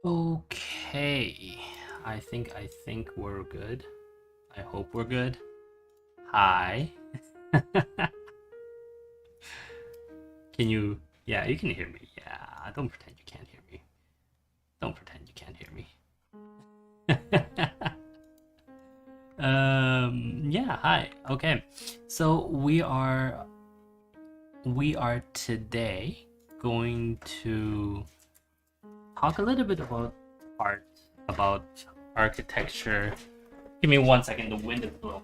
Okay, I think we're good. I hope we're good. Hi. Can you? Yeah, you can hear me. Yeah, don't pretend you can't hear me. Don't pretend you can't hear me. Yeah, hi. Okay. So we are today going to talk a little bit about art, about architecture. Give me 1 second, the wind is blowing.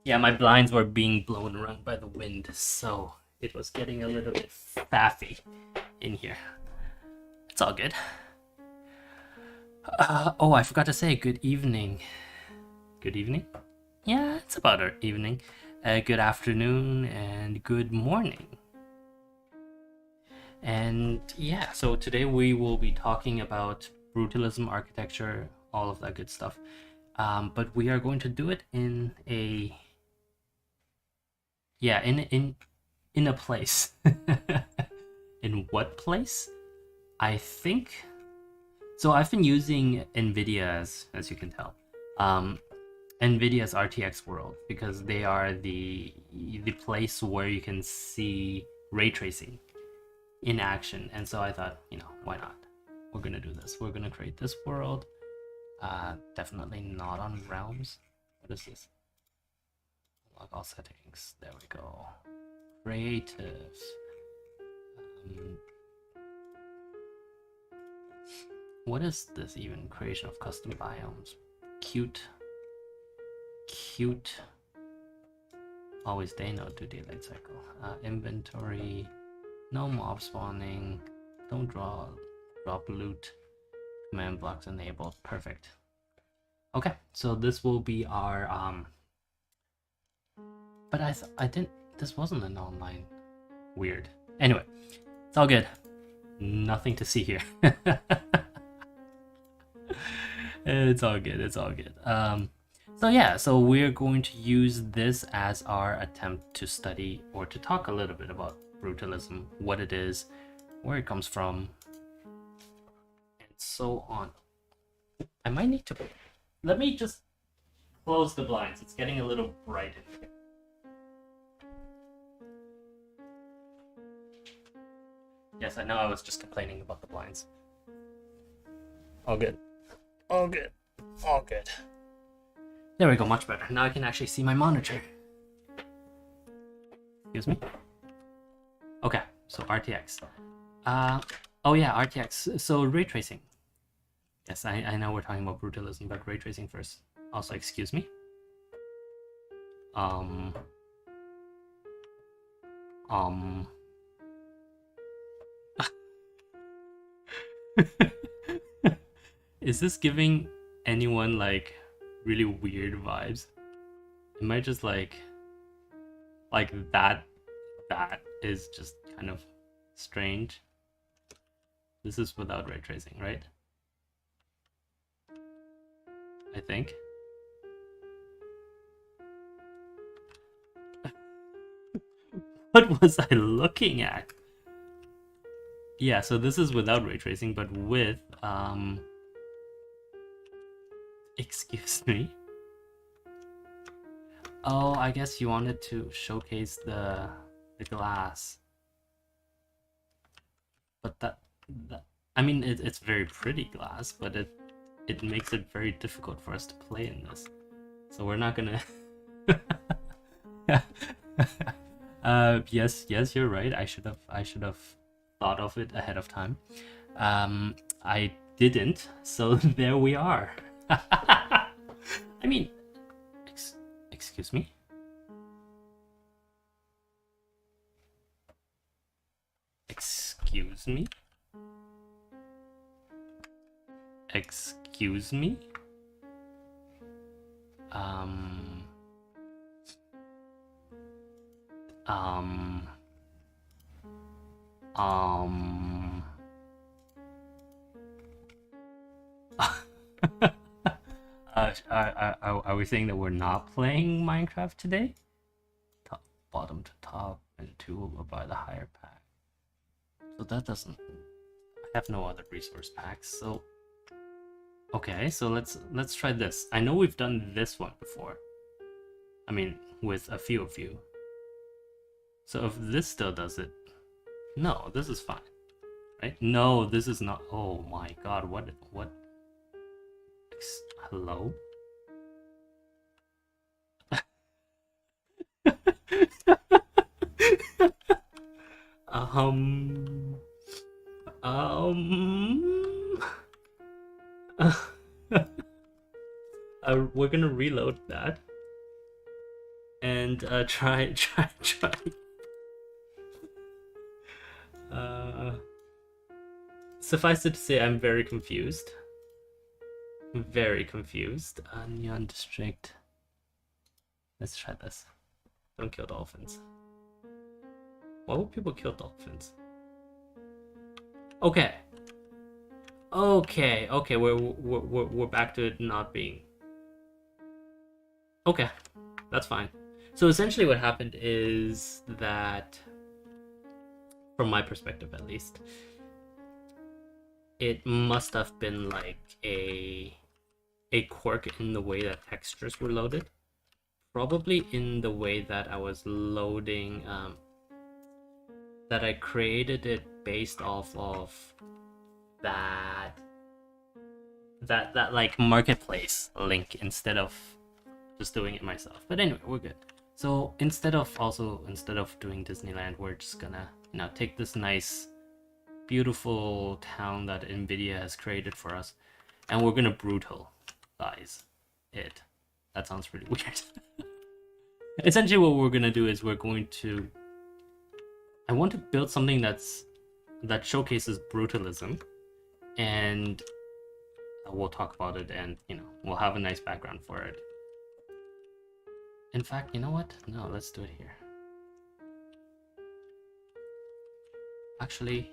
Yeah, my blinds were being blown around by the wind, so it was getting a little bit faffy in here. It's all good. Oh, I forgot to say good evening. Good evening? Yeah, it's about our evening. Good afternoon and good morning. And yeah, so today we will be talking about brutalism, architecture, all of that good stuff. But we are going to do it in a in a place. In what place? I think so. I've been using NVIDIA as you can tell, um, NVIDIA's RTX World because they are the place where you can see ray tracing in action. And so I thought, why not? We're gonna do this. We're gonna create this world. Definitely not on realms. What is this? Log all settings. There we go. Creative. Um, what is this even? Creation of custom biomes. Cute. Always day, no do daylight cycle. Inventory. No mob spawning. Don't drop loot. Command blocks enabled. Perfect. Okay, so this will be our but I didn't. This wasn't an online. Weird. Anyway, it's all good. Nothing to see here. It's all good. It's all good. So yeah, so we're going to use this as our attempt to study or to talk a little bit about brutalism, what it is, where it comes from, and so on. I might need to. Let me just close the blinds. It's getting a little bright in here. Yes, I know I was just complaining about the blinds. All good. All good. All good. There we go, much better. Now I can actually see my monitor. Excuse me? Okay, so RTX. Oh yeah, RTX. So ray tracing. Yes, I know we're talking about brutalism, but ray tracing first. Also, excuse me. Um. Is this giving anyone like really weird vibes? Am I just like that is just kind of strange? This is without ray tracing, right? I think. What was I looking at? Yeah, so this is without ray tracing, but with excuse me. Oh, I guess you wanted to showcase the glass. But that I mean it's very pretty glass, but it makes it very difficult for us to play in this. So we're not gonna yes, you're right. I should have thought of it ahead of time. I didn't, so there we are. I mean, excuse me. Excuse me. Excuse me. Um. Um. Um. Are we saying that we're not playing Minecraft today? Top, bottom to top, and two will buy the higher pack. So that doesn't... I have no other resource packs, so... Okay, so let's try this. I know we've done this one before. I mean, with a few of you. So if this still does it... No, this is fine. Right? No, this is not... Oh my god, what... Hello? We're gonna reload that and try. Suffice it to say, I'm very confused. Very confused. Neon District. Let's try this. Don't kill dolphins. Why would people kill dolphins? Okay. Okay. We're back to it not being. Okay, that's fine. So essentially, what happened is that, from my perspective at least, it must have been like a quirk in the way that textures were loaded. Probably in the way that I was loading, that I created it based off of that like marketplace link instead of just doing it myself. But anyway, we're good. So instead of doing Disneyland, we're just gonna take this nice, beautiful town that NVIDIA has created for us, and we're gonna brutalize it. That sounds pretty weird. Essentially, what we're gonna do is I want to build something that showcases brutalism, and we'll talk about it, and we'll have a nice background for it. In fact, you know what? No, let's do it here. Actually,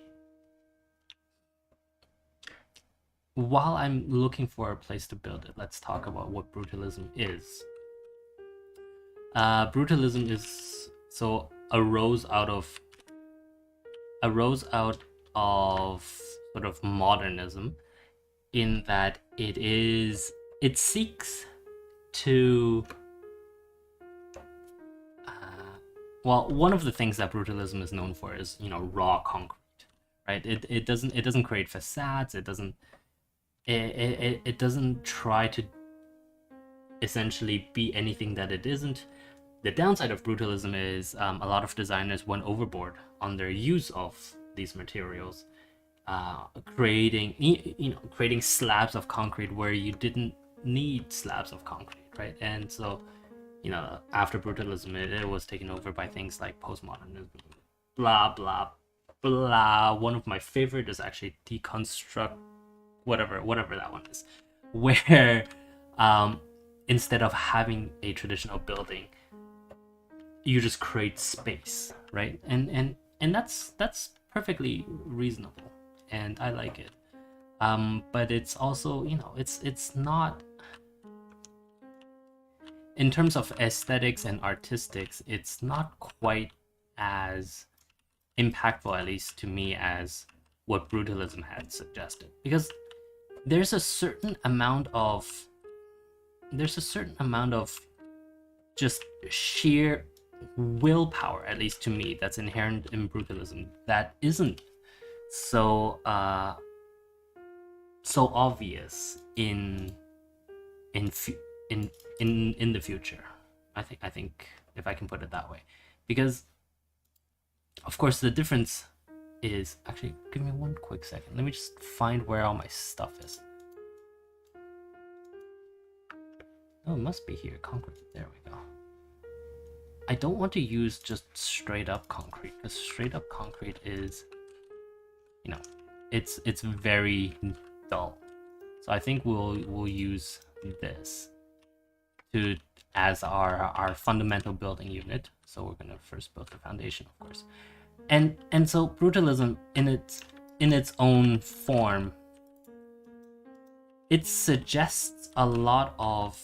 while I'm looking for a place to build it, let's talk about what brutalism is. Brutalism is arose out of sort of modernism, in that it seeks to well, one of the things that brutalism is known for is raw concrete, right? It doesn't create facades. It doesn't try to essentially be anything that it isn't. The downside of brutalism is a lot of designers went overboard on their use of these materials, creating slabs of concrete where you didn't need slabs of concrete, right? And so, after brutalism, it was taken over by things like postmodernism, blah blah blah. One of my favorite is actually deconstruct, whatever that one is, where instead of having a traditional building, you just create space, right? And that's perfectly reasonable, and I like it. But it's also, it's not, in terms of aesthetics and artistics, it's not quite as impactful, at least to me, as what brutalism had suggested, because there's a certain amount of just sheer willpower, at least to me, that's inherent in brutalism that isn't so obvious in the future. I think if I can put it that way, because of course the difference is, actually, give me one quick second. Let me just find where all my stuff is. Oh, it must be here. Concrete. There we go. I don't want to use just straight up concrete, because straight up concrete is, it's very dull. So I think we'll use this as our fundamental building unit. So we're gonna first build the foundation, of course, and so brutalism in its own form, it suggests a lot of,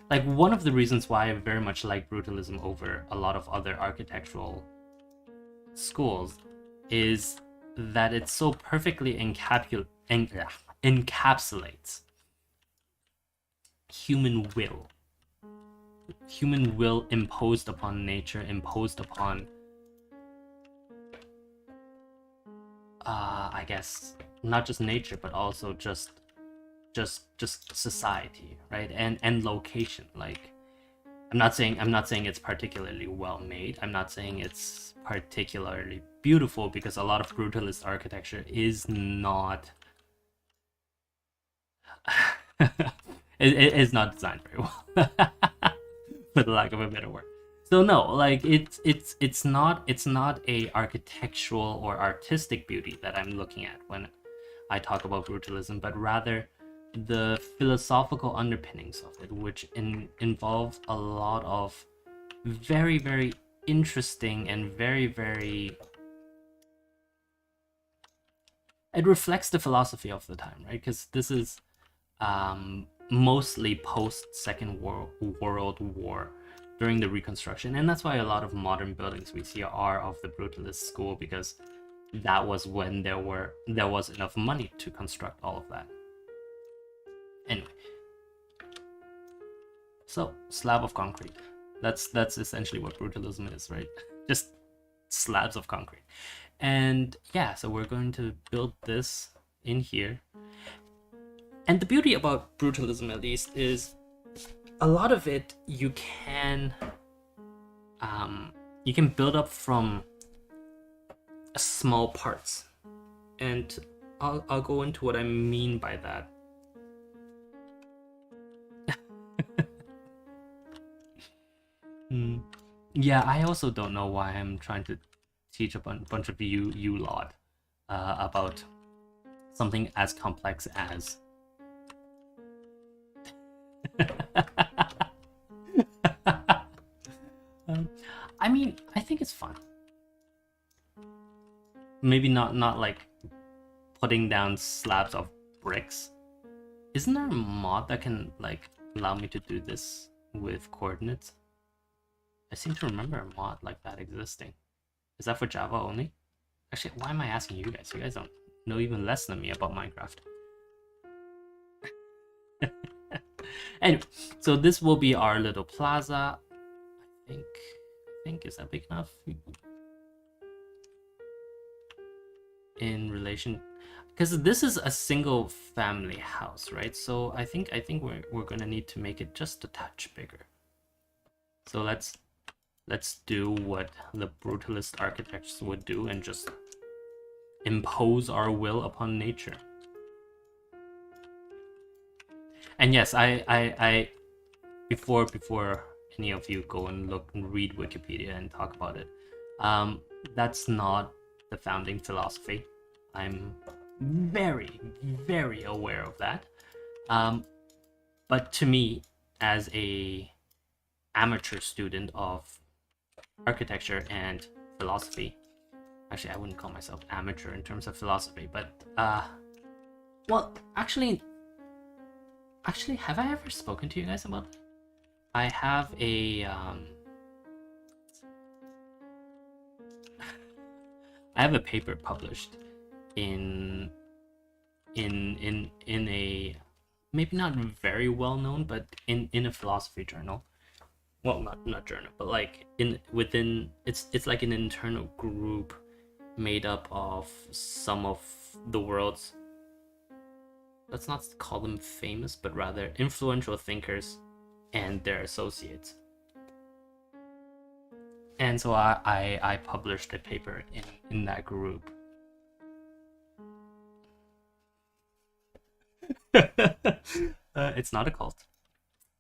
like, one of the reasons why I very much like brutalism over a lot of other architectural schools is that it so perfectly encapsulates human will imposed upon nature, imposed upon I guess not just nature but also just society, right? And location. Like I'm not saying it's particularly well made. I'm not saying it's particularly beautiful, because a lot of brutalist architecture is not it is not designed very well, for the lack of a better word. So no, like it's not a architectural or artistic beauty that I'm looking at when I talk about brutalism, but rather the philosophical underpinnings of it, which involves a lot of very, very interesting and very, very... It reflects the philosophy of the time, right? Because this is mostly post Second World War, during the Reconstruction, and that's why a lot of modern buildings we see are of the Brutalist school, because that was when there was enough money to construct all of that. Anyway, so slab of concrete. That's essentially what brutalism is, right? Just slabs of concrete. And yeah, so we're going to build this in here. And the beauty about brutalism, at least, is a lot of it you can build up from small parts, and I'll go into what I mean by that. Yeah, I also don't know why I'm trying to teach a bunch of you lot about something as complex as I mean, I think it's fun. Maybe not like putting down slabs of bricks. Isn't there a mod that can like allow me to do this with coordinates? I seem to remember a mod like that existing. Is that for Java only? Actually, why am I asking you guys? You guys don't know even less than me about Minecraft. Anyway, so this will be our little plaza. I think is that big enough? In relation, because this is a single family house, right? So I think we're gonna need to make it just a touch bigger. So let's do what the brutalist architects would do and just impose our will upon nature. And yes, I before any of you go and look and read Wikipedia and talk about it, that's not the founding philosophy. I'm very, very aware of that. But to me, as a amateur student of architecture and philosophy, actually I wouldn't call myself amateur in terms of philosophy, but well, actually have I ever spoken to you guys about it? I have a I have a paper published in a maybe not very well known, but in a philosophy journal. Well, not journal, but like within it's like an internal group made up of some of the world's, let's not call them famous, but rather influential thinkers and their associates. And so I published a paper in that group. It's not a cult.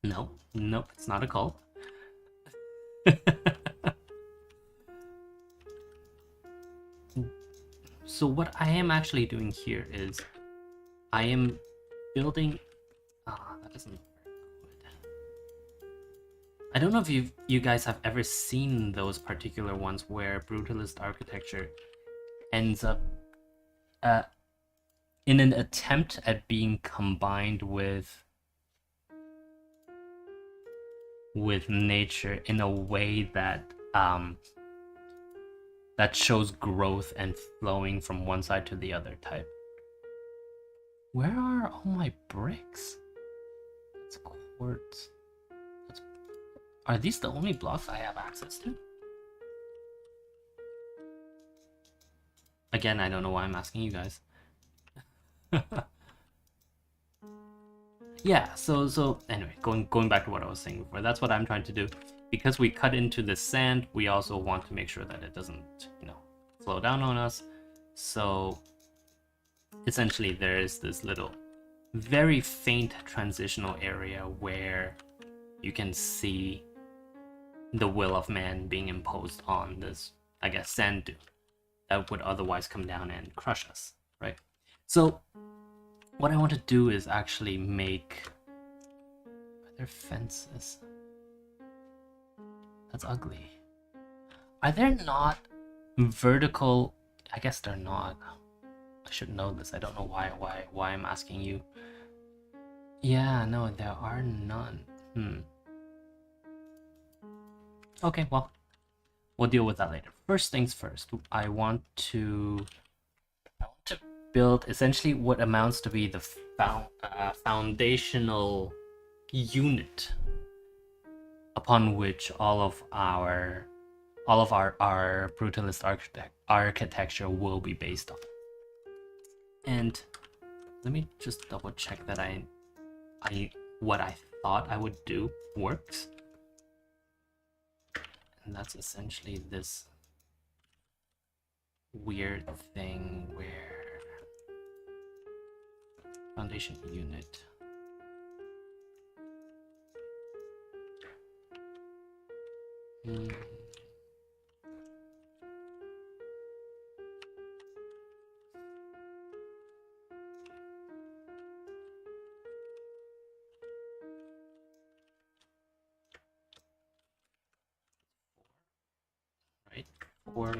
No, it's not a cult. So what I am actually doing here is I am building... that doesn't look very good. I don't know if you guys have ever seen those particular ones where brutalist architecture ends up in an attempt at being combined with nature in a way that that shows growth and flowing from one side to the other type. Where are all my bricks? That's quartz. Are these the only blocks I have access to? Again, I don't know why I'm asking you guys. Yeah, so anyway, going back to what I was saying before, that's what I'm trying to do. Because we cut into the sand, we also want to make sure that it doesn't, flow down on us. So essentially there is this little very faint transitional area where you can see the will of man being imposed on this, I guess, sand dune that would otherwise come down and crush us, right? So what I want to do is actually make... Are there fences? That's ugly. Are there not vertical... I guess they're not. I should know this. I don't know why I'm asking you. Yeah, no, there are none. Okay, well, we'll deal with that later. First things first, I want to build essentially what amounts to be the foundational unit upon which all of our brutalist architecture will be based on. And let me just double check that what I thought I would do works. And that's essentially this weird thing where foundation unit. Right? Or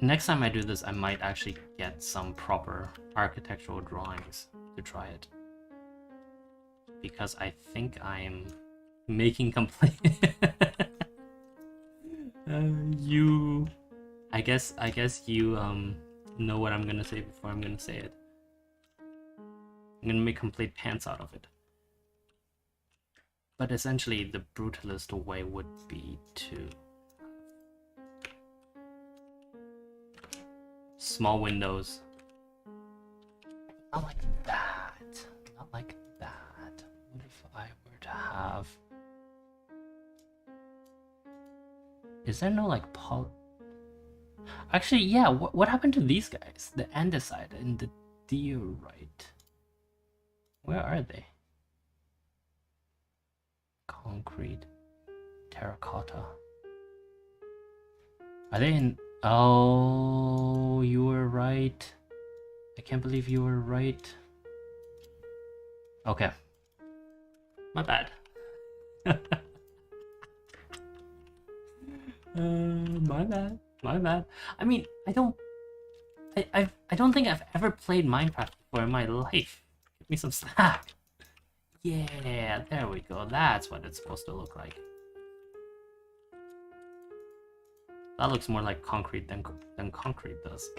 next time I do this, I might actually get some proper architectural drawings to try it. Because I think I'm making complaint. I guess you know what I'm gonna say before I'm gonna say it. I'm gonna make complete pants out of it. But essentially, the brutalist way would be to small windows. Not like that. Not like that. What if I were to have... Is there no like Actually, yeah, what happened to these guys? The andesite and the diorite. Where are they? Concrete. Terracotta. Are they in... Oh, you were right. I can't believe you were right. Okay. My bad. My bad. I mean, I don't think I've ever played Minecraft before in my life. Give me some slack. Yeah, there we go. That's what it's supposed to look like. That looks more like concrete than concrete does.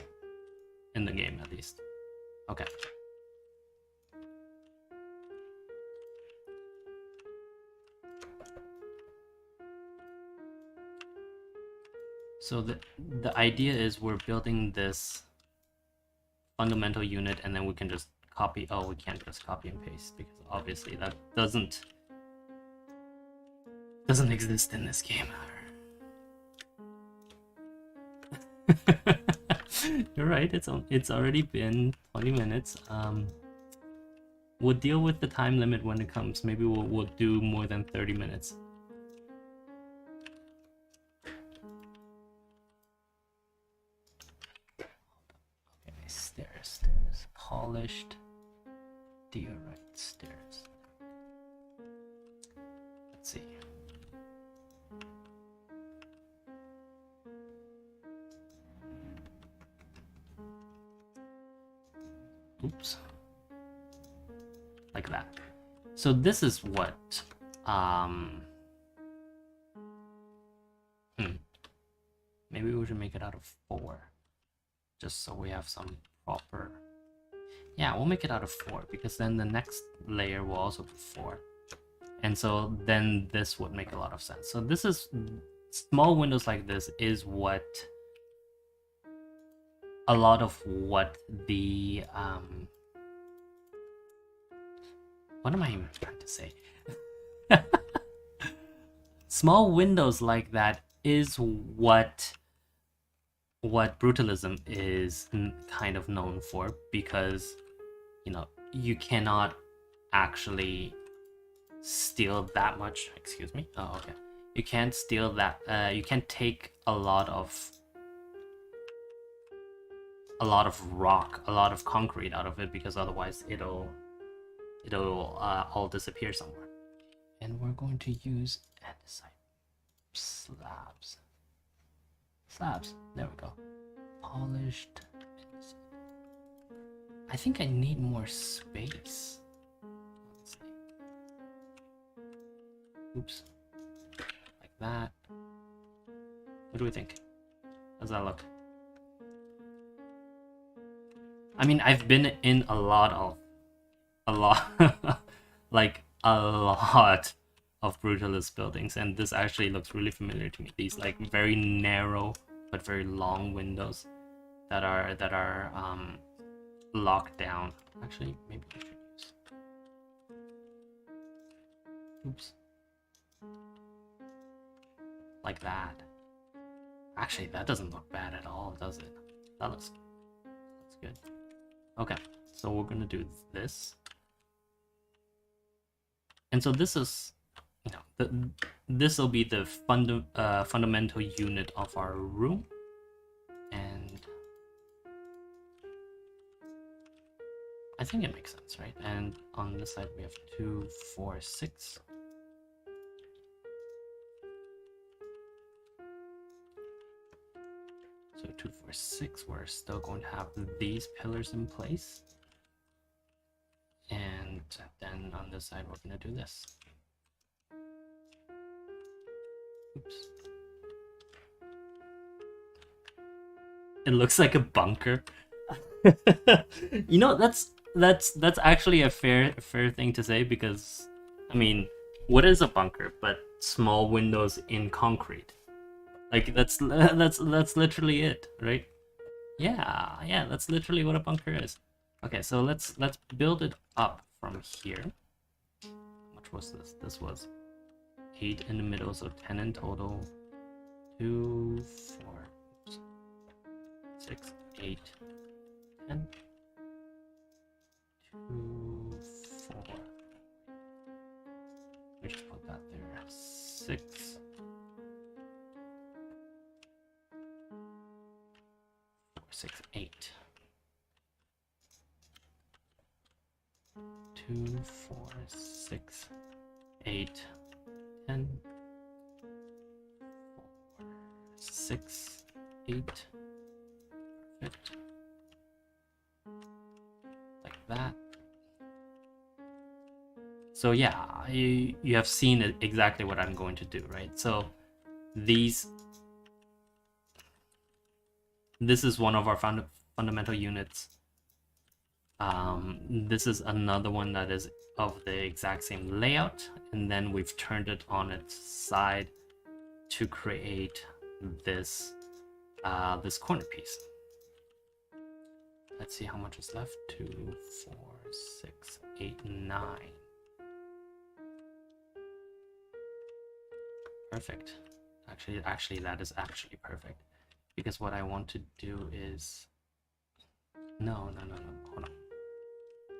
In the game, at least. Okay. So the idea is we're building this fundamental unit and then we can just copy... Oh, we can't just copy and paste because obviously that doesn't exist in this game. You're right, it's already been 20 minutes. We'll deal with the time limit when it comes. Maybe we'll do more than 30 minutes. Okay, stairs, polished diorite stairs. Let's see. Oops. Like that. So this is what maybe we should make it out of 4. Just so we have some proper... Yeah, we'll make it out of 4, because then the next layer will also be 4. And so then this would make a lot of sense. So this is... Small windows like this is what... A lot of what the... What am I even trying to say? Small windows like that is what Brutalism is kind of known for, because, you know, you cannot actually steal that much. Excuse me. Oh, okay. You can't steal that. You can't take a lot of rock, a lot of concrete out of it, because otherwise it'll all disappear somewhere. And we're going to use andesite slabs. There we go. Polished. I think I need more space. Let's see. Oops. Like that. What do we think? How's that look? I mean, I've been in a lot like a lot of Brutalist buildings, and this actually looks really familiar to me. These like very narrow but very long windows that are locked down. Actually, maybe we should use... Oops. Like that. Actually, that doesn't look bad at all, does it? That looks good. Okay, so we're gonna do this. And so this is, you know, this will be the fundamental unit of our room. And I think it makes sense, right? And on this side we have 2, 4, 6. So 2, 4, 6, we're still going to have these pillars in place. And then on this side, we're going to do this. Oops. It looks like a bunker. You know, that's actually a fair thing to say, because, I mean, what is a bunker but small windows in concrete? Like, that's literally it, right? Yeah, that's literally what a bunker is. Okay, so let's build it up from here. How much was this? This was 8 in the middle, so 10 in total. 2, 4, 6, 8, 10. 2, 4. We just put that there. 6. 4, 6, 8. 2, 4, 6, 8, 10, 4, 6, 8. Perfect. Like that. So yeah, you have seen exactly what I'm going to do, right? So this is one of our fundamental units. This is another one that is of the exact same layout, and then we've turned it on its side to create this this corner piece. Let's see how much is left. 2, 4, 6, 8, 9. Perfect. Actually, that is actually perfect, because what I want to do is no. Hold on.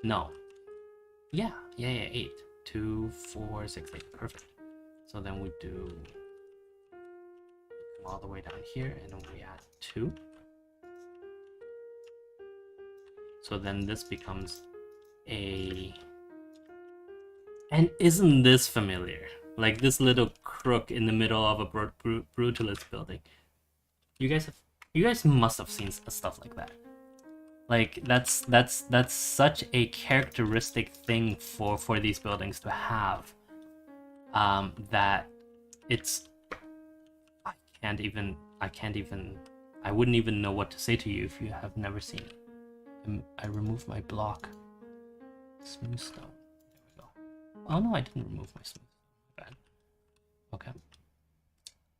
No. Yeah, 8. 2, 4, 6, 8. Perfect. So then we do come all the way down here, and then we add 2. So then this becomes a... And isn't this familiar? Like this little crook in the middle of a Brutalist building. You guys must have seen stuff like that. Like that's such a characteristic thing for these buildings to have. That it's... I can't even I wouldn't even know what to say to you if you have never seen it. I removed my block. Smooth stone. There we go. Oh no, I didn't remove my smooth stone. Bad. Okay.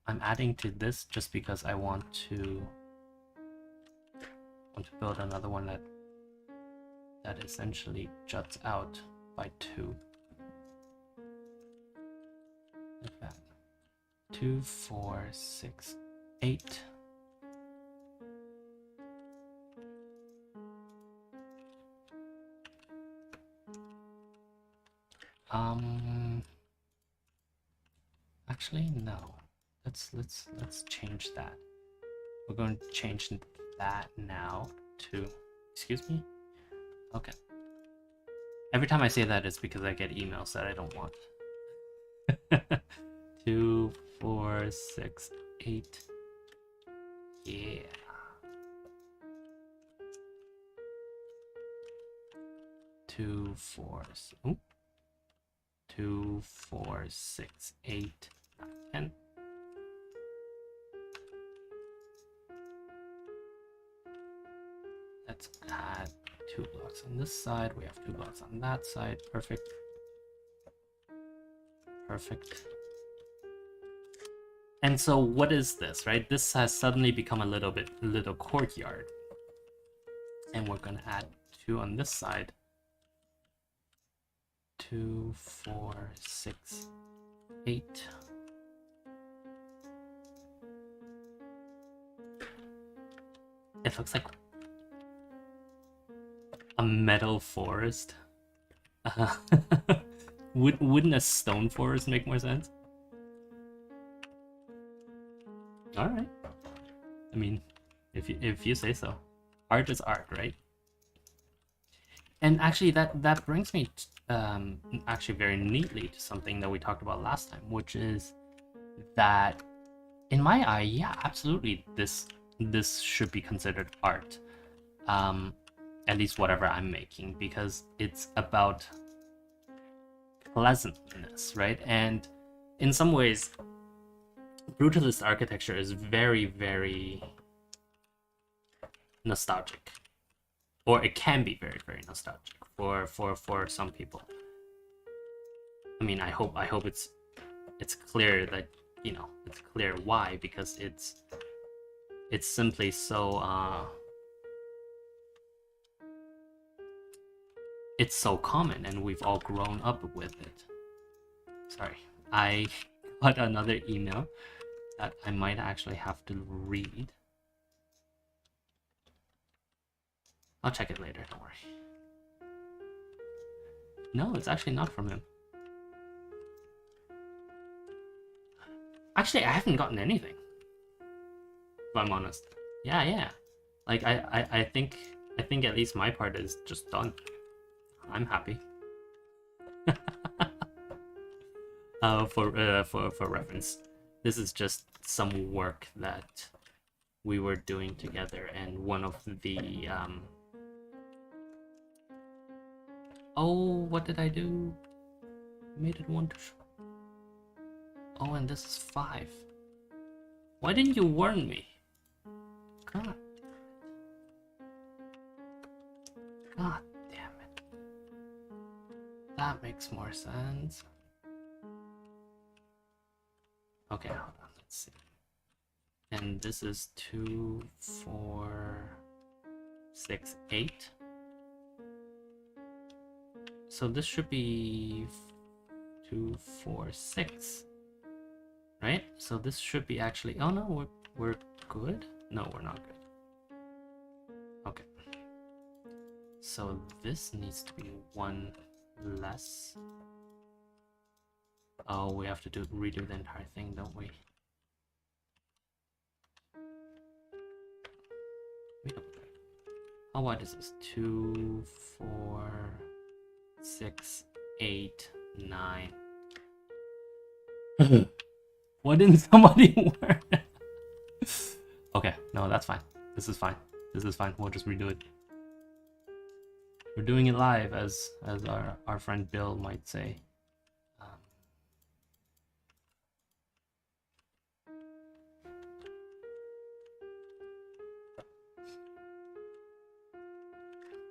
I'm adding to this just because I want to build another one that essentially juts out by 2. Like that. 2, 4, 6, 8. Actually, no. Let's change that. We're going to change that now to, excuse me? Okay. Every time I say that, it's because I get emails that I don't want. 2, 4, 6, 8. Yeah. 2, 4, 2, 4, 6, 8, 9, 10. Let's add 2 blocks on this side. We have 2 blocks on that side. Perfect. Perfect. And so what is this, right? This has suddenly become a little courtyard. And we're gonna add 2 on this side. 2, 4, 6, 8. It looks like a metal forest. Wouldn't a stone forest make more sense? All right. I mean, if you say so. Art is art, right? And actually, that brings me actually very neatly to something that we talked about last time, which is that in my eye, yeah, absolutely, this should be considered art. At least whatever I'm making, because it's about pleasantness, right? And in some ways, Brutalist architecture is very, very nostalgic, or it can be very, very nostalgic for some people. I mean, I hope it's clear that, you know, it's clear why, because it's simply so it's so common, and we've all grown up with it. Sorry, I got another email that I might actually have to read. I'll check it later, don't worry. No, it's actually not from him. Actually, I haven't gotten anything, if I'm honest. Yeah. Like, I think at least my part is just done. I'm happy. For reference, this is just some work that we were doing together, and one of the oh, what did I do? Made it 1 to show. Oh, and this is 5. Why didn't you warn me? God damn it. That makes more sense. Okay, hold on, let's see. And this is 2, 4, 6, 8. So this should be 2, 4, 6. Right? So this should be actually, oh no, we're good? No, we're not good. Okay. So this needs to be 1 less. Oh, we have to redo the entire thing, don't we? Wait a minute. How wide is this? 2, 4, 6, 8, 9. Why didn't somebody warn? Okay, no, that's fine. This is fine. This is fine. We'll just redo it. We're doing it live, as our friend Bill might say.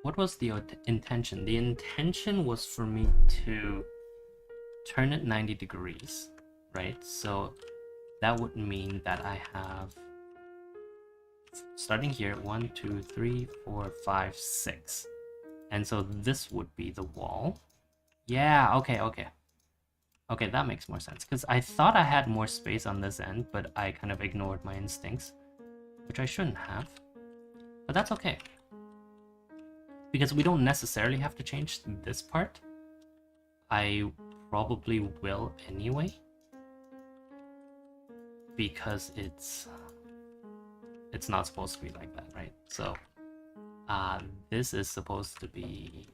what was the intention? The intention was for me to turn it 90 degrees, right? So that would mean that I have, starting here, 1, 2, 3, 4, 5, 6. And so this would be the wall. Yeah, okay. Okay, that makes more sense. Because I thought I had more space on this end, but I kind of ignored my instincts, which I shouldn't have. But that's okay. Because we don't necessarily have to change this part. I probably will anyway. Because it's not supposed to be like that, right? So this is supposed to be,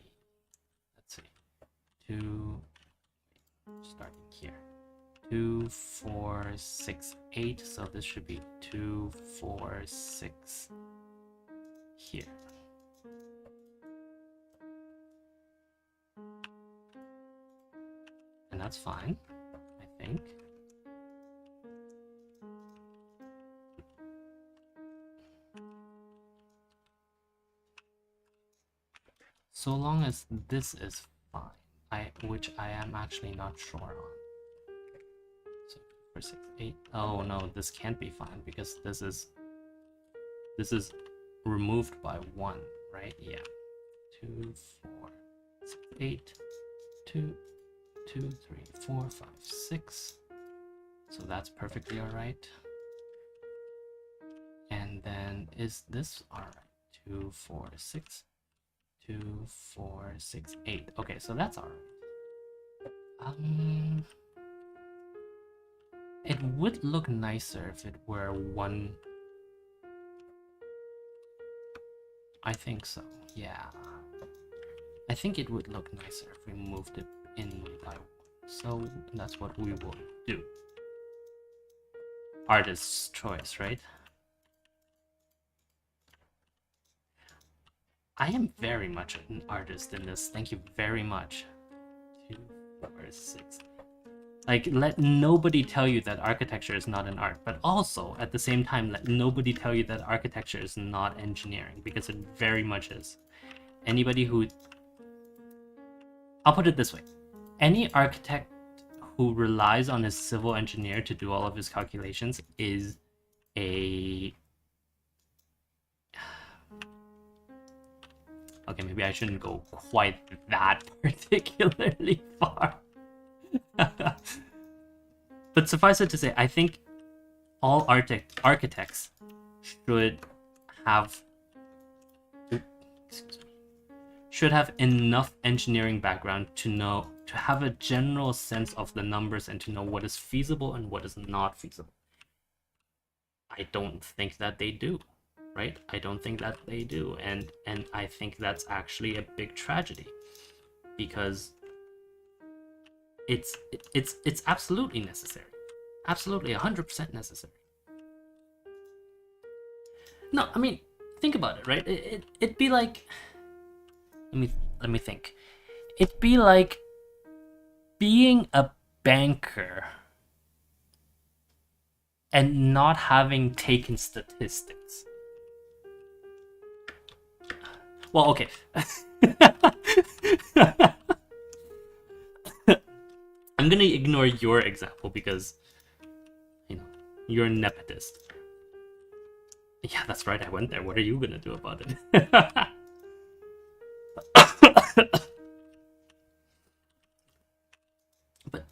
let's see, 2, starting here, 2, 4, 6, 8. So this should be 2, 4, 6 here. And that's fine, I think. So long as this is fine, which I am actually not sure on. So 4, 6, 8. Oh no, this can't be fine because this is removed by 1, right? Yeah. 2, 4, 6, 8. 2, 2, 3, 4, 5, 6. So that's perfectly alright. And then is this alright? 2, 4, 6. 2, 4, 6, 8. Okay, so that's alright. It would look nicer if it were 1. I think so, yeah. I think it would look nicer if we moved it in by 1. So that's what we will do. Artist's choice, right? I am very much an artist in this. Thank you very much. 2, 4, 6. Like, let nobody tell you that architecture is not an art, but also, at the same time, let nobody tell you that architecture is not engineering, because it very much is. Anybody who... I'll put it this way. Any architect who relies on his civil engineer to do all of his calculations is a... Okay, maybe I shouldn't go quite that particularly far. But suffice it to say, I think all architects should have enough engineering background to have a general sense of the numbers and to know what is feasible and what is not feasible. I don't think that they do, right? I don't think that they do, and I think that's actually a big tragedy, because it's absolutely necessary, absolutely 100% necessary. No, I mean, think about it, right? It'd be like, let me think. It'd be like being a banker and not having taken statistics. Well, okay. I'm gonna ignore your example because, you know, you're a nepotist. Yeah, that's right, I went there. What are you gonna do about it?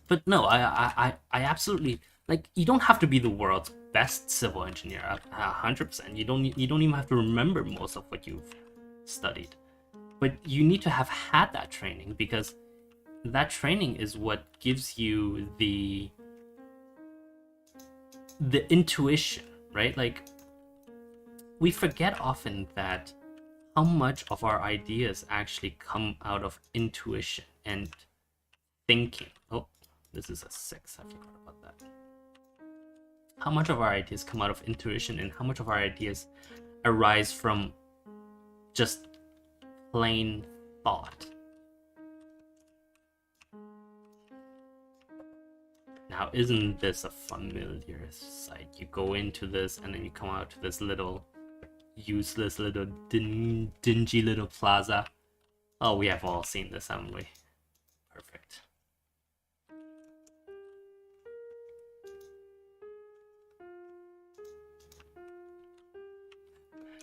But no, I absolutely, like, you don't have to be the world's best civil engineer, 100%. You don't even have to remember most of what you've studied, but you need to have had that training, because that training is what gives you the intuition, right? Like, we forget often that how much of our ideas actually come out of intuition and thinking. Oh, this is a 6, I forgot about that. How much of our ideas come out of intuition, and how much of our ideas arise from just plain thought. Now, isn't this a familiar sight? You go into this and then you come out to this little useless little dingy little plaza. Oh, we have all seen this, haven't we? Perfect.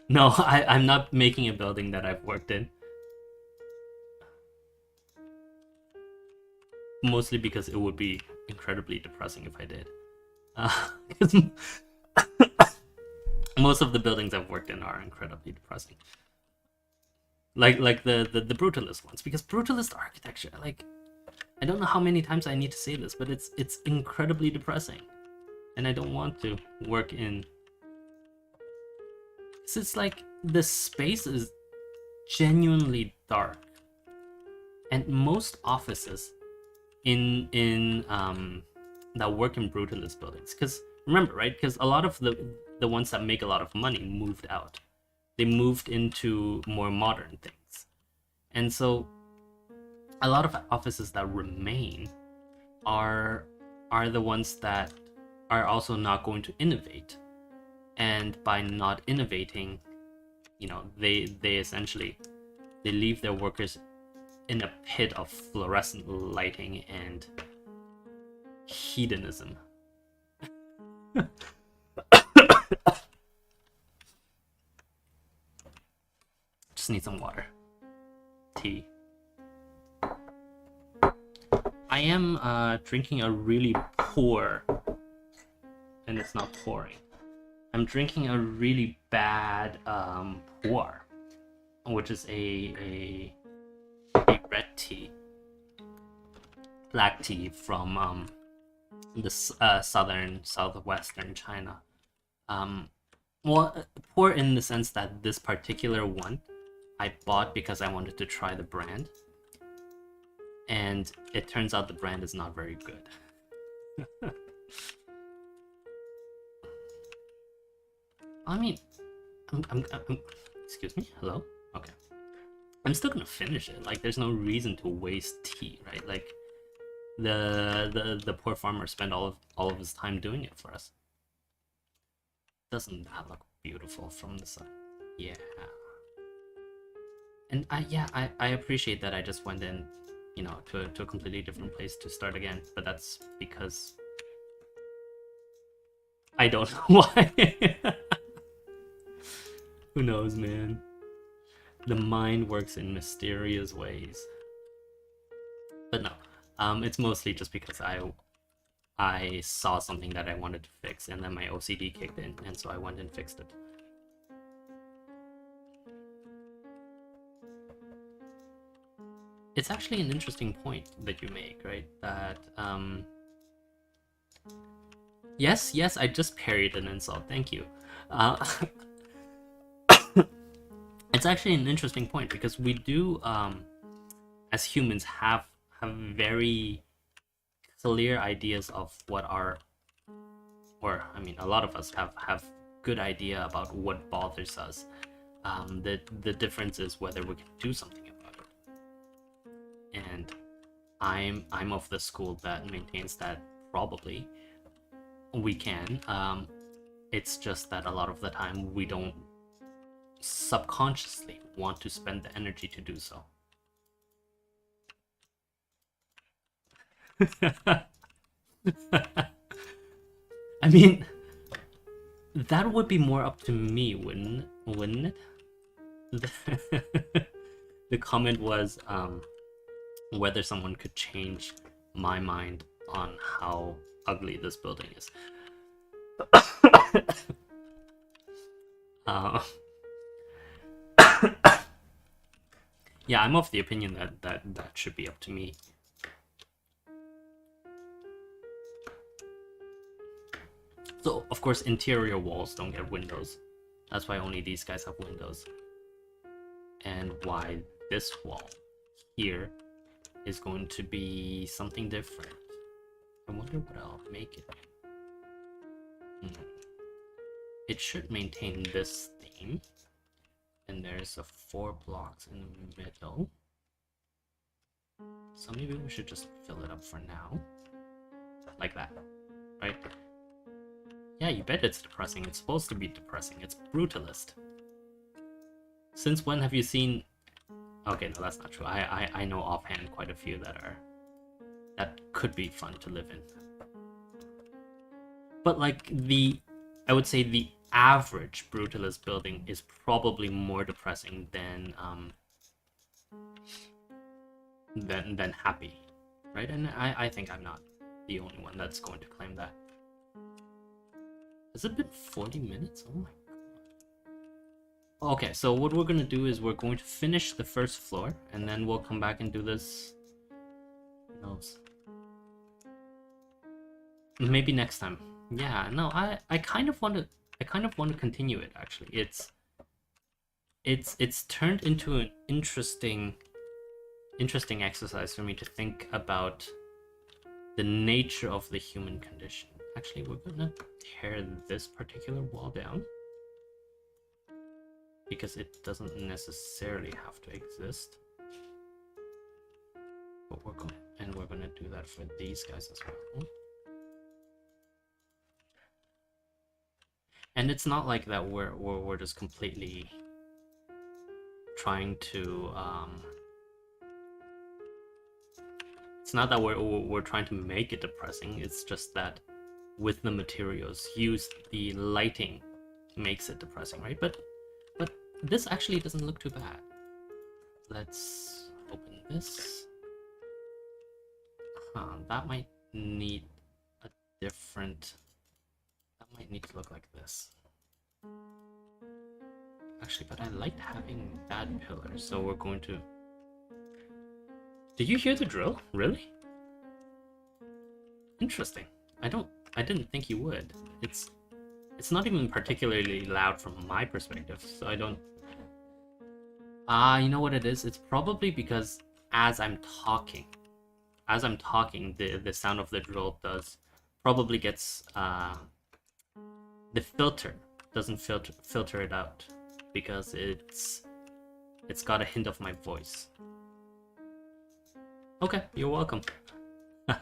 No, I'm not making a building that I've worked in. Mostly because it would be incredibly depressing if I did. Most of the buildings I've worked in are incredibly depressing. Like the Brutalist ones, because Brutalist Architecture, like, I don't know how many times I need to say this, but it's incredibly depressing, and I don't want to work in. It's like the space is genuinely dark, and most offices in that work in Brutalist buildings, because remember, right? Because a lot of the ones that make a lot of money moved out. They moved into more modern things, and so a lot of offices that remain are the ones that are also not going to innovate, and by not innovating, you know, they essentially they leave their workers in a pit of fluorescent lighting and hedonism. Just need some water. Tea. I am drinking a really poor, and it's not pouring. I'm drinking a really bad pour, which is a red tea, black tea from the southwestern China. Well, poor in the sense that this particular one I bought because I wanted to try the brand, and it turns out the brand is not very good. I mean, I'm excuse me. Hello. Okay. I'm still gonna finish it. Like, there's no reason to waste tea, right? Like, the poor farmer spent all of his time doing it for us. Doesn't that look beautiful from the side? Yeah. And I appreciate that I just went in, you know, to a completely different place to start again. But that's because I don't know why. Who knows, man? The mind works in mysterious ways. But no, it's mostly just because I saw something that I wanted to fix, and then my OCD kicked in, and so I went and fixed it. It's actually an interesting point that you make, right? That yes, I just parried an insult. Thank you. It's actually an interesting point because we do, as humans, have very clear ideas of what are, or I mean, a lot of us have good idea about what bothers us. The difference is whether we can do something about it. And I'm of the school that maintains that probably we can. It's just that a lot of the time we don't subconsciously want to spend the energy to do so. I mean, that would be more up to me, wouldn't it? The comment was whether someone could change my mind on how ugly this building is. Yeah, I'm of the opinion that should be up to me. So, of course, interior walls don't get windows. That's why only these guys have windows. And why this wall here is going to be something different. I wonder what I'll make it. It should maintain this theme. And there's a 4 blocks in the middle. So maybe we should just fill it up for now. Like that, right? Yeah, you bet it's depressing. It's supposed to be depressing. It's brutalist. Since when have you seen? Okay, no, that's not true. I know offhand quite a few that could be fun to live in. But like I would say the average brutalist building is probably more depressing than happy, right? And I think I'm not the only one that's going to claim that. Has it been 40 minutes? Oh my god. Okay, so what we're gonna do is we're going to finish the first floor, and then we'll come back and do this. Who knows? Maybe next time. Yeah, no, I kind of want to continue it actually. It's turned into an interesting exercise for me to think about the nature of the human condition. Actually, we're gonna tear this particular wall down because it doesn't necessarily have to exist. But we're gonna do that for these guys as well. And it's not like that we're just completely trying to it's not that we're trying to make it depressing. It's just that with the materials used, the lighting makes it depressing, right? But this actually doesn't look too bad. Let's open this. That might need a different. That might need to look like this. Actually, but I liked having that pillar, so we're going to. Did you hear the drill? Really? Interesting. I didn't think you would. It's not even particularly loud from my perspective, so I don't. You know what it is? It's probably because as I'm talking, the sound of the drill does probably gets the filter doesn't filter it out because it's got a hint of my voice. Okay, you're welcome. All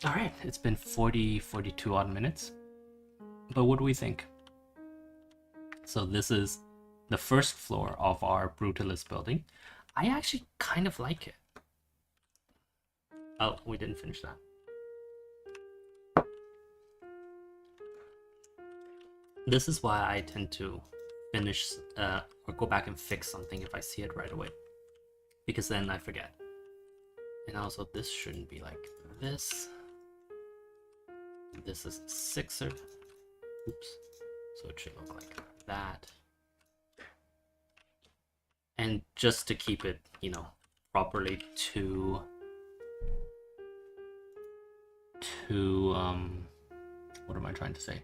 right, it's been 42 odd minutes. But what do we think? So this is the first floor of our Brutalist building. I actually kind of like it. Oh, we didn't finish that. This is why I tend to finish or go back and fix something if I see it right away, because then I forget. And also this shouldn't be like this. This is a sixer. Oops. So it should look like that. And just to keep it, you know, properly to what am I trying to say?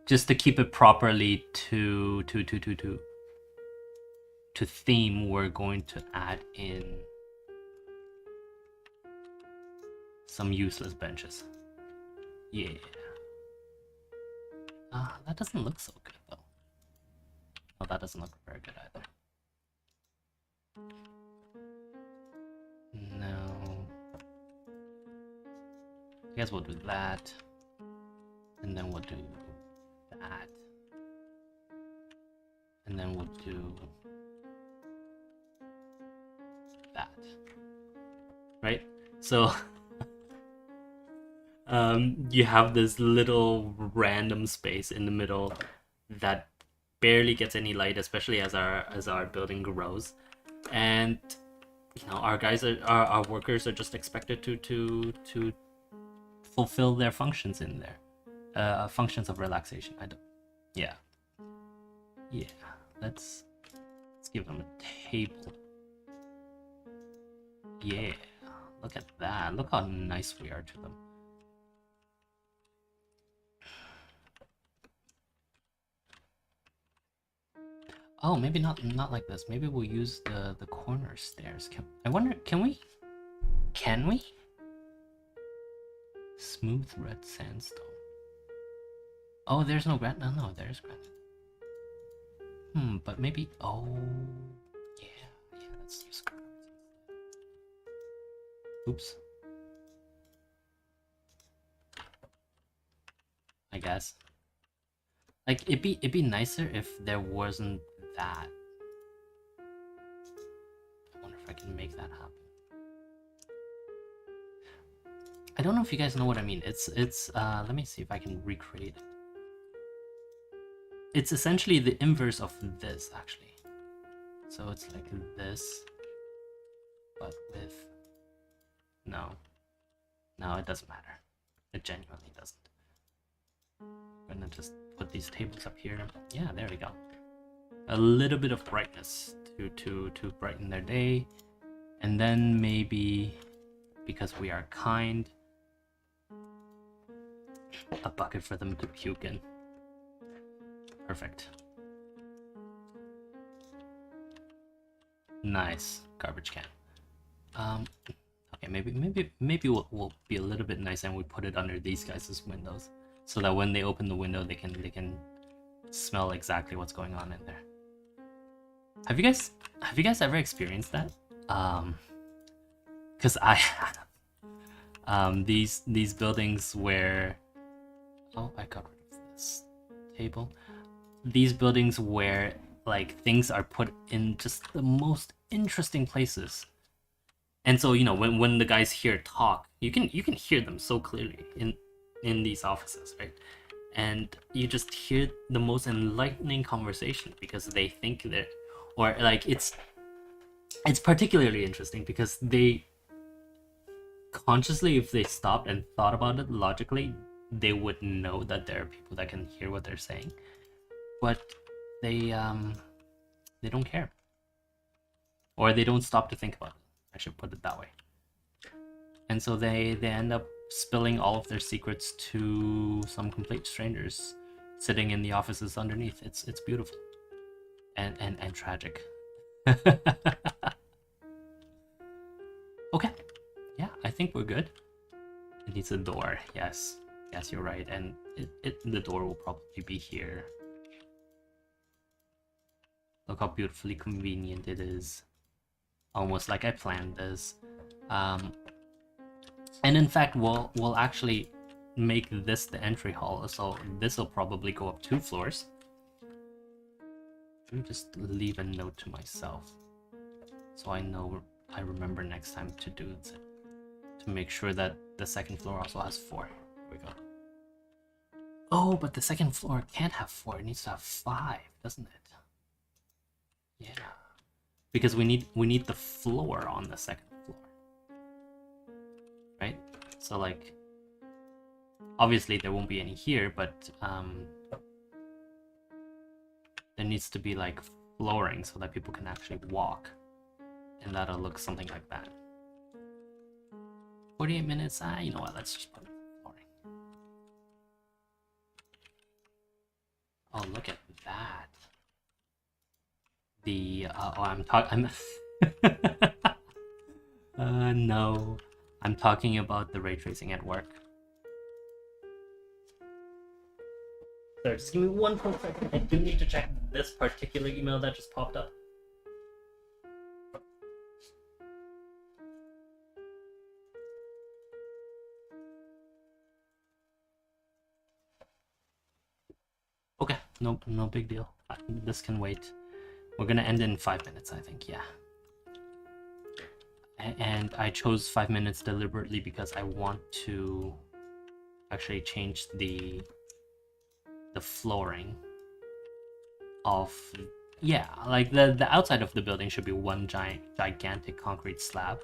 Just to keep it properly to theme, we're going to add in some useless benches. Yeah. That doesn't look so good though. Oh, that doesn't look very good either. No. I guess we'll do that. And then we'll do that. And then we'll do that. Right? So you have this little random space in the middle that barely gets any light, especially as our building grows. And you know, our workers are just expected to fulfill their functions in there. Functions of relaxation. Yeah. Let's give them a table. Yeah, look at that. Look how nice we are to them. Oh, maybe not like this. Maybe we'll use the corner stairs. I wonder, can we? Smooth red sandstone. Oh, there's no granite. No, there's granite. But maybe. Oh, yeah. Let's use granite. Oops. I guess Like it'd be nicer if there wasn't that. I wonder if I can make that happen. I don't know if you guys know what I mean. It's let me see if I can recreate it. It's essentially the inverse of this actually. So it's like this, but with no, it doesn't matter. It genuinely doesn't. I'm gonna just put these tables up here. Yeah, there we go. A little bit of brightness to brighten their day, and then maybe because we are kind, a bucket for them to puke in. Perfect. Nice garbage can. Okay, maybe we'll be a little bit nice and we put it under these guys' windows, so that when they open the window, they can smell exactly what's going on in there. Have you guys ever experienced that? Because I have. These buildings where, oh, I got rid of this table. These buildings where like things are put in just the most interesting places. And so, you know, when the guys here talk, you can hear them so clearly in these offices, right? And you just hear the most enlightening conversation because they think that, or like it's particularly interesting because they consciously, if they stopped and thought about it logically, they would know that there are people that can hear what they're saying, but they don't care, or they don't stop to think about it. I should put it that way. And so they end up spilling all of their secrets to some complete strangers sitting in the offices underneath. It's beautiful and tragic. Okay, yeah, I think we're good. It needs a door. Yes, you're right, and the door will probably be here. Look how beautifully convenient it is. Almost like I planned this. And in fact, we'll actually make this the entry hall, so this will probably go up 2 floors. Let me just leave a note to myself, so I know, I remember next time to do it, to make sure that the 2nd floor also has 4. Here we go. Oh, but the 2nd floor can't have 4, it needs to have 5, doesn't it? Yeah. Because we need the floor on the 2nd floor. Right? So like, obviously there won't be any here, but there needs to be like flooring so that people can actually walk. And that'll look something like that. 48 minutes, you know what, let's just put flooring. Oh, look at that. The, no. I'm talking about the ray tracing at work. Sorry, just give me 1 quick second. I do need to check this particular email that just popped up. Okay, no big deal. This can wait. We're gonna end in 5 minutes, I think, yeah. And I chose 5 minutes deliberately because I want to actually change the flooring of, yeah, like the outside of the building should be one gigantic concrete slab,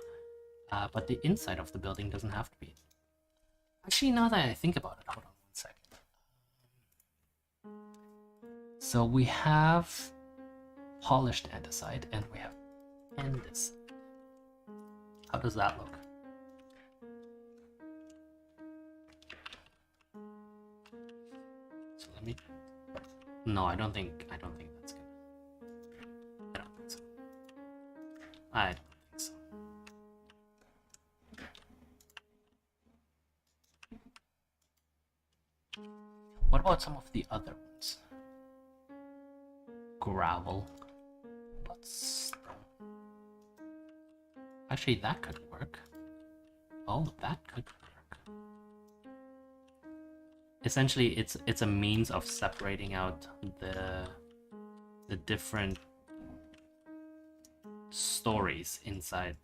but the inside of the building doesn't have to be. Actually, now that I think about it, hold on 1 second. So we have polished andesite and we have andesite. How does that look? So let me. No, I don't think that's good. I don't think so. I don't think so. What about some of the other ones? Gravel. Let's. Actually, that could work. Oh, that could work. essentially it's a means of separating out the different stories inside.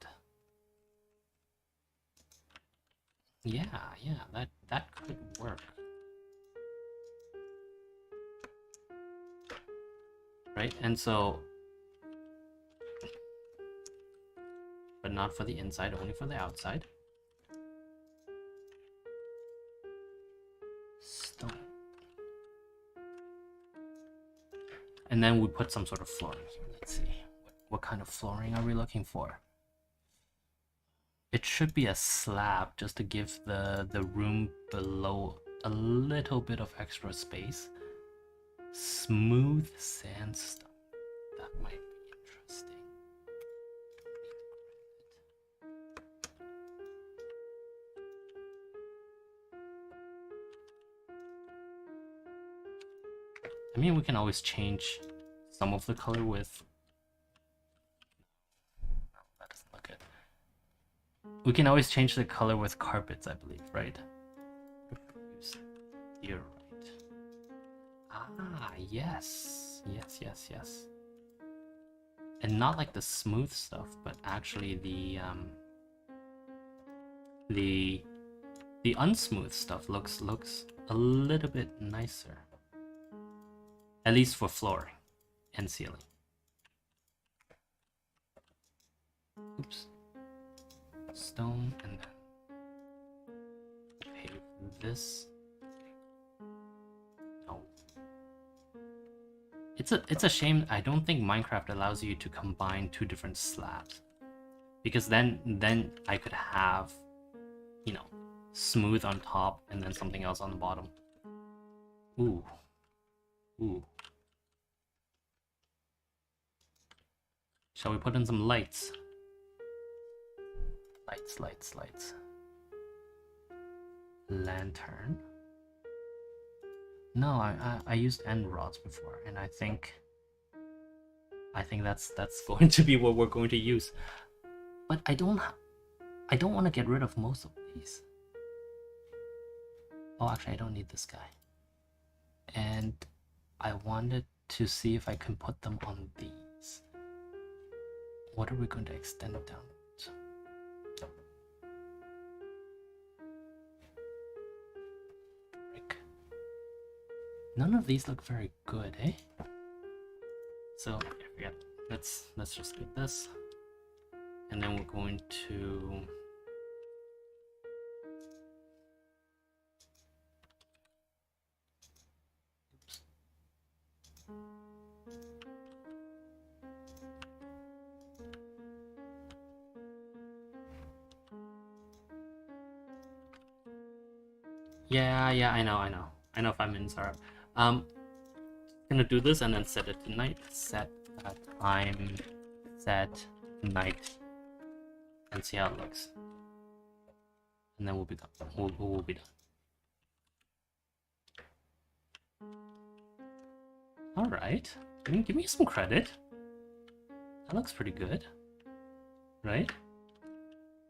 Yeah, that could work. Right? And so, but not for the inside, only for the outside. Stone. And then we put some sort of flooring here. Let's see. What kind of flooring are we looking for? It should be a slab just to give the room below a little bit of extra space. Smooth sandstone. That might be interesting. I mean, we can always change some of the color with... No, that doesn't look good. We can always change the color with carpets, I believe, right? You're right. Ah, yes. Yes. And not like the smooth stuff, but actually the unsmooth stuff looks a little bit nicer. At least for flooring and ceiling. Oops. Stone, and then pave this. No. It's a shame. I don't think Minecraft allows you to combine two different slabs, because then I could have, you know, smooth on top and then something else on the bottom. Ooh. Shall we put in some lights? Lights. Lantern. No, I used end rods before, and I think that's going to be what we're going to use. But I don't want to get rid of most of these. Oh, actually, I don't need this guy. And I wanted to see if I can put them on these. What are we going to extend it down to? Brick. None of these look very good, eh? So, yeah, forget. Let's just get this. And then we're going to... Oops. Yeah, I know 5 minutes are up. Gonna do this and then set it to night. Set time, set night, and see how it looks. And then we'll be done. We'll be done. All right. Give me some credit. That looks pretty good, right?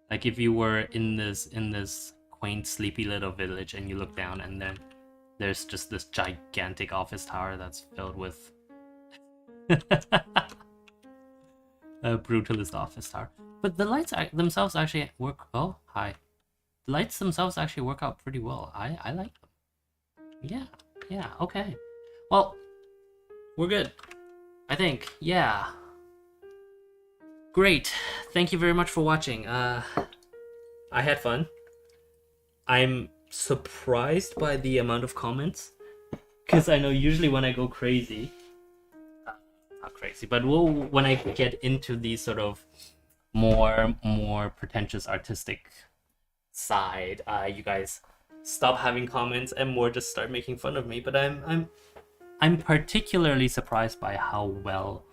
Like if you were in this quaint, sleepy little village and you look down and then there's just this gigantic office tower that's filled with a brutalist office tower. But the lights themselves actually work. Oh, hi. The lights themselves actually work out pretty well. I like them. Yeah, okay. Well, we're good, I think. Yeah. Great. Thank you very much for watching. I had fun. I'm surprised by the amount of comments, because I know usually when I go crazy, not crazy, but when I get into these sort of more pretentious artistic side, you guys stop having comments and more just start making fun of me. But I'm particularly surprised by how well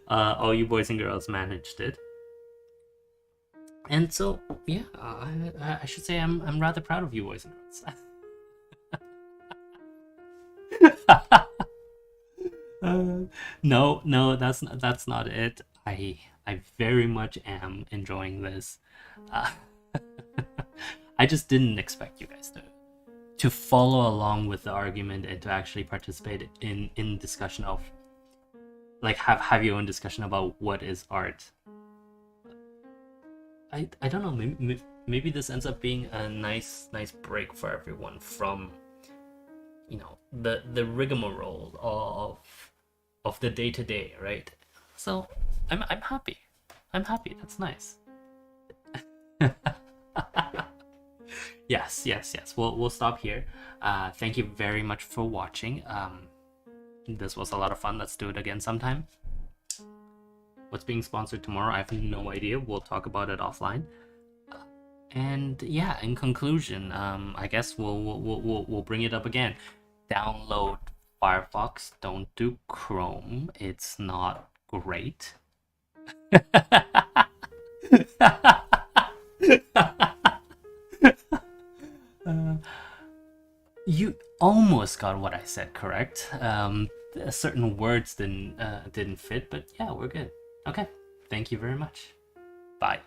all you boys and girls managed it. And so, yeah, I should say I'm rather proud of you boys and girls. No, that's not it. I very much am enjoying this. I just didn't expect you guys to follow along with the argument and to actually participate in discussion of, like, have your own discussion about what is art. I don't know, maybe this ends up being a nice break for everyone from, you know, the rigmarole of the day-to-day, right? So I'm happy. I'm happy. That's nice. Yes. We'll stop here. Thank you very much for watching. This was a lot of fun. Let's do it again sometime. What's being sponsored tomorrow, I have no idea. We'll talk about it offline. And yeah, in conclusion, I guess we'll bring it up again. Download Firefox. Don't do Chrome. It's not great. You almost got what I said correct. Certain words didn't fit, but yeah, we're good. Okay, thank you very much. Bye.